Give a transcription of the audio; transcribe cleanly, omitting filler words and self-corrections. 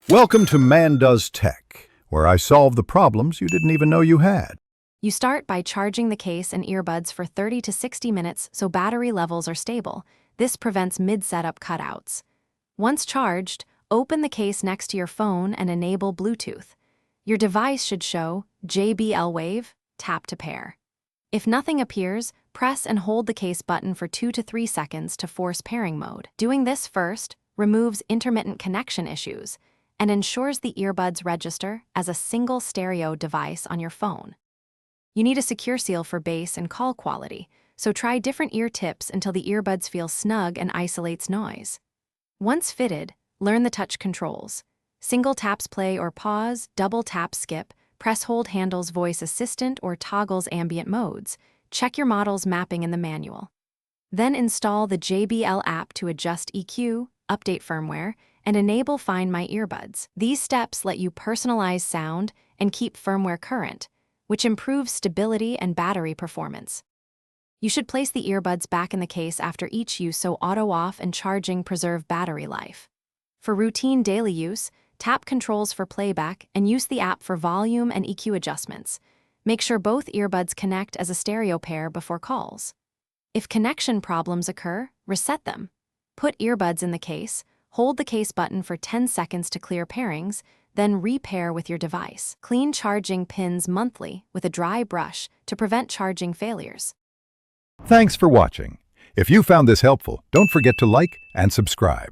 Welcome to Man Does Tech, where I solve the problems you didn't even know you had. You start by charging the case and earbuds for 30 to 60 minutes so battery levels are stable. This prevents mid-setup cutouts. Once charged, open the case next to your phone and enable Bluetooth. Your device should show JBL Wave, tap to pair. If nothing appears, press and hold the case button for 2 to 3 seconds to force pairing mode. Doing this first removes intermittent connection issues and ensures the earbuds register as a single stereo device on your phone. You need a secure seal for bass and call quality, so try different ear tips until the earbuds feel snug and isolates noise. Once fitted, learn the touch controls. Single taps play or pause, double tap skip, press hold handles voice assistant or toggles ambient modes. Check your model's mapping in the manual. Then install the JBL app to adjust EQ, update firmware, and enable Find My Earbuds. These steps let you personalize sound and keep firmware current, which improves stability and battery performance. You should place the earbuds back in the case after each use so auto-off and charging preserve battery life. For routine daily use, tap controls for playback and use the app for volume and EQ adjustments. Make sure both earbuds connect as a stereo pair before calls. If connection problems occur, reset them. Put earbuds in the case, hold the case button for 10 seconds to clear pairings, then repair with your device. Clean charging pins monthly with a dry brush to prevent charging failures. Thanks for watching. If you found this helpful, don't forget to like and subscribe.